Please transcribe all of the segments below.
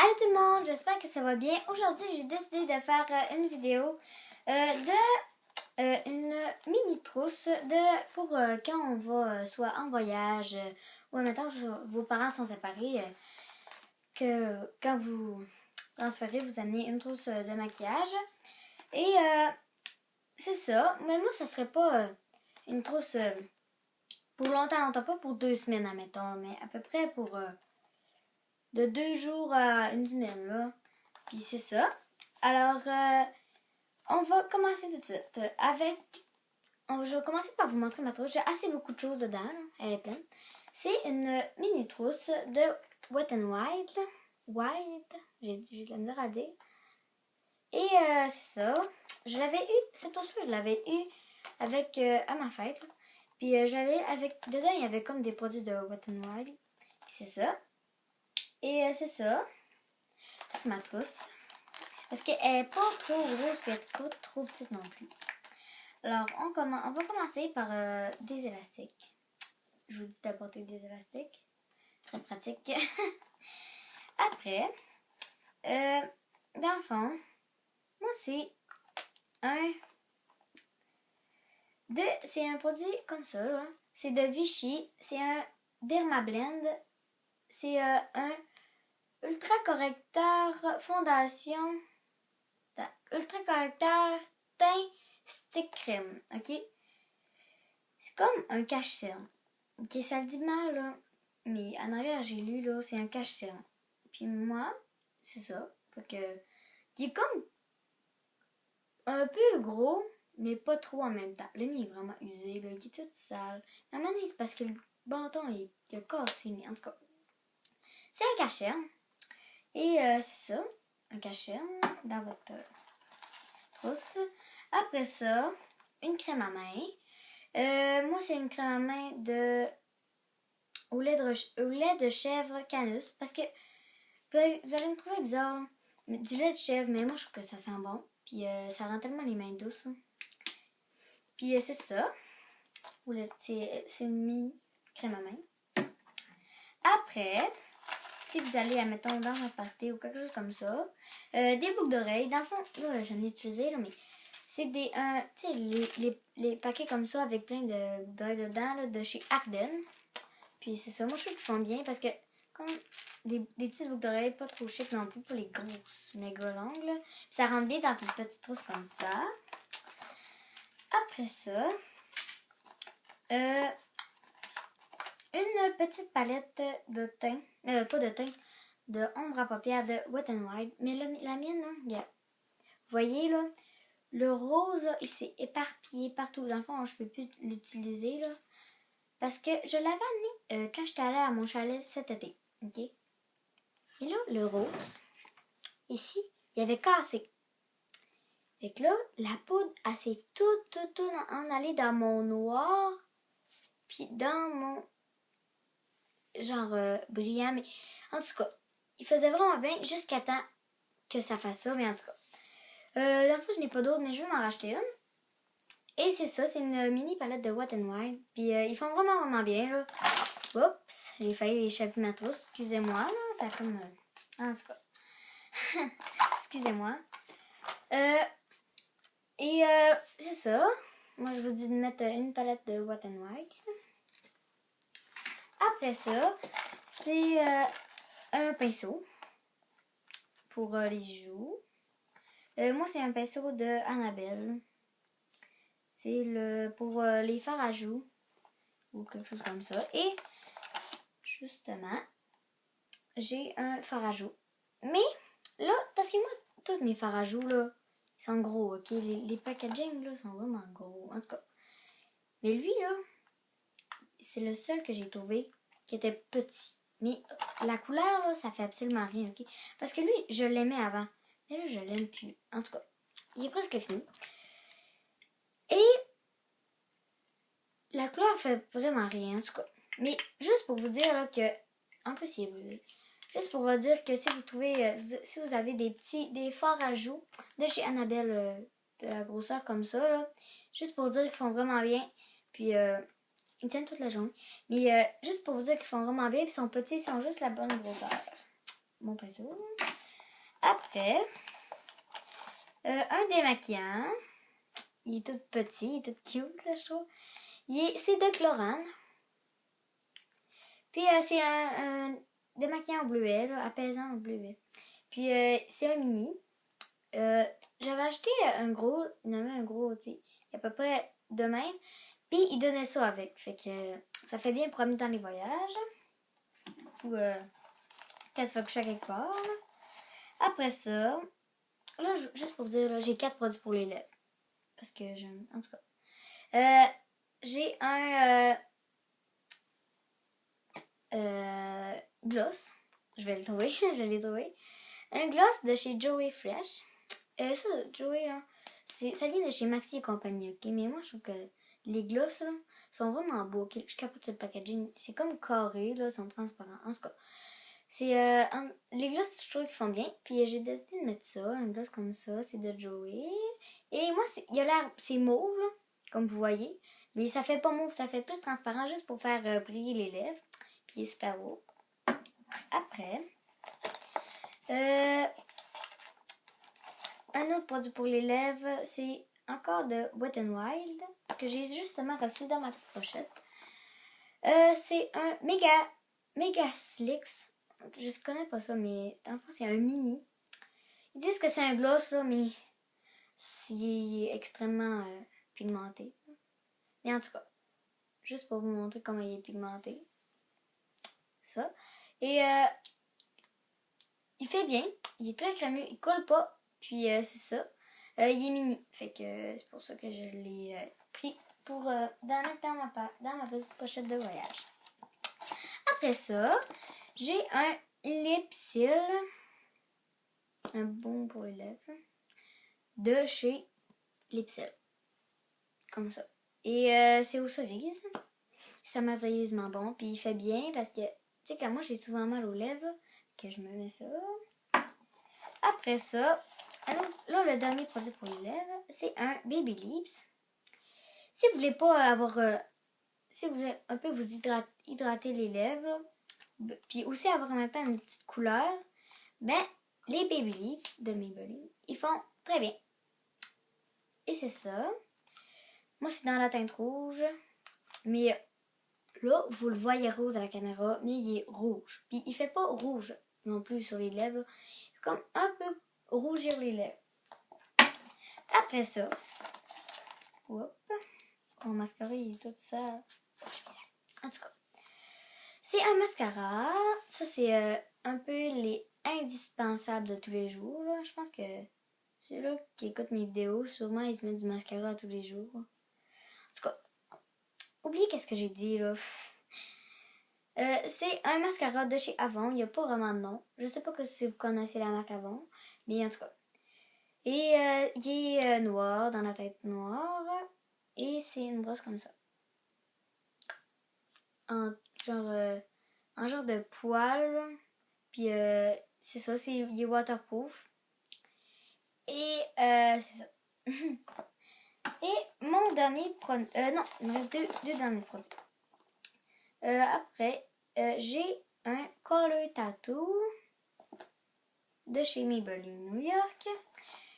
Allô tout le monde, j'espère que ça va bien. Aujourd'hui, j'ai décidé de faire une vidéo une mini trousse pour quand on va soit en voyage ou maintenant vos parents sont séparés, que quand vous transférez, vous amenez une trousse de maquillage. Et c'est ça. Mais moi, ça serait pas une trousse pour longtemps, pas pour 2 semaines, admettons, mais à peu près pour de 2 jours à une semaine, là. Puis c'est ça. Alors, on va commencer tout de suite avec... je vais commencer par vous montrer ma trousse. J'ai assez beaucoup de choses dedans, là. Elle est pleine. C'est une mini trousse de Wet n Wild. J'ai de la misère à dire. Et c'est ça. Je l'avais eu, cette trousse-là, je l'avais eu avec, à ma fête, là. Puis j'avais avec, dedans, il y avait comme des produits de Wet n Wild. Puis c'est ça. Et c'est ça. C'est ma trousse. Parce qu'elle n'est pas trop grosse et elle n'est pas trop petite non plus. Alors, on va commencer par des élastiques. Je vous dis d'apporter des élastiques. Très pratique. Après, dans le fond, moi c'est c'est un produit comme ça, là. C'est de Vichy. C'est un Dermablend. C'est un ultra correcteur fondation. Ultra correcteur teint stick crème, ok? C'est comme un cache-cerne. Ok, ça le dit mal, là. Mais en arrière, j'ai lu, là, c'est un cache-cerne. Puis moi, c'est ça. Fait que, il est comme un peu gros, mais pas trop en même temps. Le mien est vraiment usé, là. Il est tout sale. À un moment donné, c'est parce que le bâton, il a cassé, mais en tout cas, c'est un cache-cerne. Et c'est ça, un cache-cerne dans votre trousse. Après ça, une crème à main. Moi, c'est une crème à main au lait de chèvre Canus. Parce que vous allez me trouver bizarre, là. Mais du lait de chèvre, mais moi, je trouve que ça sent bon. Puis ça rend tellement les mains douces, là. Puis c'est ça. C'est une mini crème à main. Après, si vous allez, admettons, dans un party ou quelque chose comme ça, des boucles d'oreilles. Dans le fond, là, j'en ai utilisé, là, mais c'est des, tu sais, les paquets comme ça avec plein de boucles d'oreilles dedans, là, de chez Arden. Puis c'est ça, moi je trouve qu'ils font bien parce que comme des petites boucles d'oreilles, pas trop chic non plus pour les grosses méga longues, là. Puis ça rentre bien dans une petite trousse comme ça. Après ça, une petite palette de teint, pas de teint, de ombre à paupières de Wet n Wild. Mais la mienne, là, regarde. Vous voyez, là, le rose, là, il s'est éparpillé partout. Dans le fond, je peux plus l'utiliser, là. Parce que je l'avais amené quand j'étais allée à mon chalet cet été. OK? Et là, le rose, ici, il avait cassé. Fait que là, la poudre, elle s'est tout en allée dans mon noir. Puis dans mon genre brillant. Mais en tout cas, il faisait vraiment bien jusqu'à temps que ça fasse ça. Mais en tout cas, dans le fond, je n'ai pas d'autres, mais je vais m'en racheter une. Et c'est ça, c'est une mini palette de Wet n Wild. Puis ils font vraiment bien, là. Oups, j'ai failli échapper ma trousse. Excusez-moi, là. Ça comme... en tout cas. Excusez-moi. Et c'est ça. Moi, je vous dis de mettre une palette de Wet n Wild. Après ça, c'est un pinceau pour les joues. Moi, c'est un pinceau de Annabelle. C'est pour les fards à joues ou quelque chose comme ça. Et justement, j'ai un fard à joues. Mais là, parce que moi, tous mes fards à joues, là, ils sont gros, ok? Les packaging, là, sont vraiment gros. En tout cas. Mais lui, là, c'est le seul que j'ai trouvé qui était petit. Mais la couleur, là, ça fait absolument rien, ok? Parce que lui, je l'aimais avant. Mais là, je l'aime plus. En tout cas, il est presque fini. Et la couleur fait vraiment rien, en tout cas. Mais juste pour vous dire là, que... En plus, il est brûlé. Juste pour vous dire que si vous trouvez... si vous avez des fards à joues de chez Annabelle, de la grosseur comme ça, là, juste pour vous dire qu'ils font vraiment bien. Puis, ils tiennent toute la journée. Mais juste pour vous dire qu'ils font vraiment bien. Puis, ils sont petits, ils sont juste la bonne grosseur. Mon pinceau. Après, un démaquillant. Il est tout petit, il est tout cute, là, je trouve. C'est de Chlorane. Puis, c'est un démaquillant au bleuet, là, apaisant au bleuet. Puis, c'est un mini. J'avais acheté un gros, il y en avait un gros, tu sais, à peu près de même. Puis, il donnait ça avec. Fait que ça fait bien pour amener dans les voyages. Ou quand tu vas coucher à quelque part. Là. Après ça, là, juste pour vous dire, j'ai 4 produits pour les lèvres. Parce que j'aime. En tout cas. J'ai un gloss. Je vais le trouver. Je l'ai trouvé. Un gloss de chez Joey Fresh. Ça, Joey, là, ça vient de chez Maxi et compagnie, ok? Mais moi, je trouve que les gloss, là, sont vraiment beaux. Okay? Je capote sur le packaging. C'est comme carré, là, ils sont transparents. En tout cas, les gloss, je trouve qu'ils font bien. Puis j'ai décidé de mettre ça, un gloss comme ça. C'est de Joey. Et moi, il a l'air, c'est mauve, là, comme vous voyez. Mais ça fait pas mauve, ça fait plus transparent, juste pour faire briller les lèvres. Puis il est super beau. Après, un autre produit pour les lèvres, c'est encore de Wet n Wild, que j'ai justement reçu dans ma petite pochette. C'est un Mega Slicks. Je ne connais pas ça, mais en fait, c'est un mini. Ils disent que c'est un gloss, là, mais il est extrêmement pigmenté. Mais en tout cas, juste pour vous montrer comment il est pigmenté. Ça. Et il fait bien. Il est très crémeux. Il colle pas. Puis c'est ça. Il est mini. Fait que c'est pour ça que je l'ai pris pour dans ma petite pochette de voyage. Après ça, j'ai un Lipsil. Un bon pour les lèvres. De chez Lipsil. Comme ça. Et c'est au cerise. C'est merveilleusement bon. Puis il fait bien parce que, tu sais, quand moi j'ai souvent mal aux lèvres, que je me mets ça. Après ça, là, le dernier produit pour les lèvres, c'est un Baby Lips. Si vous voulez pas avoir... si vous voulez un peu vous hydrater les lèvres, puis aussi avoir en même temps une petite couleur, ben, les Baby Lips de Maybelline, ils font très bien. Et c'est ça. Moi, c'est dans la teinte rouge. Mais là, vous le voyez rose à la caméra, mais il est rouge. Puis il fait pas rouge non plus sur les lèvres. Il fait comme un peu rougir les lèvres. Après ça, hop, mon mascara il est tout ça. En tout cas, c'est un mascara. Ça, c'est un peu les indispensables de tous les jours. Là. Je pense que ceux-là qui écoutent mes vidéos, sûrement ils se mettent du mascara tous les jours. En tout cas, oubliez qu'est-ce que j'ai dit là. C'est un mascara de chez Avon. Il n'y a pas vraiment de nom. Je sais pas si vous connaissez la marque Avon. Mais en tout cas. Et il est noir, dans la tête noire. Et c'est une brosse comme ça. En genre de poil. Puis c'est ça, il est waterproof. Et c'est ça. Et mon dernier produit. Non, il me reste deux derniers produits. Après, j'ai un Color Tattoo de chez Maybelline New York.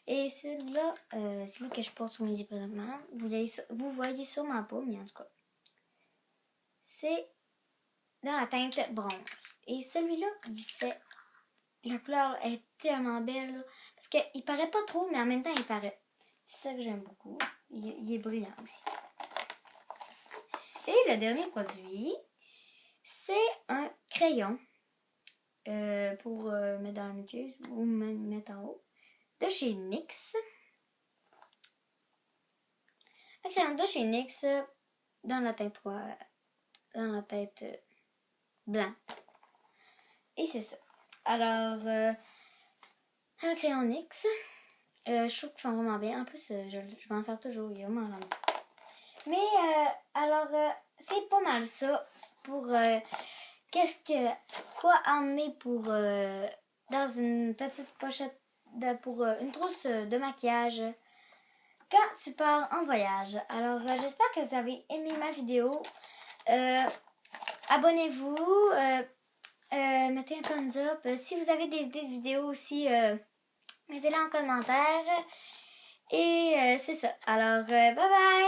Et celui-là, c'est celui que je porte sur mes yeux présentement. Vous voyez sûrement pas, mais en tout cas. C'est dans la teinte bronze. Et celui-là, la couleur est tellement belle. Là, parce qu'il paraît pas trop, mais en même temps, il paraît. C'est ça que j'aime beaucoup. Il est brillant aussi. Et le dernier produit, c'est un crayon pour mettre dans la muqueuse ou mettre en haut. De chez NYX. Un crayon de chez NYX dans la teinte blanc. Et c'est ça. Alors, un crayon NYX. Je trouve qu'ils font vraiment bien. En plus, je m'en sers toujours. Il est vraiment vraiment petit. Mais, alors, c'est pas mal ça pour quoi emmener pour dans une petite pochette pour une trousse de maquillage quand tu pars en voyage. Alors, j'espère que vous avez aimé ma vidéo. Abonnez-vous, mettez un thumbs up. Si vous avez des idées de vidéos aussi Mettez-le en commentaire. Et c'est ça. Alors, bye bye!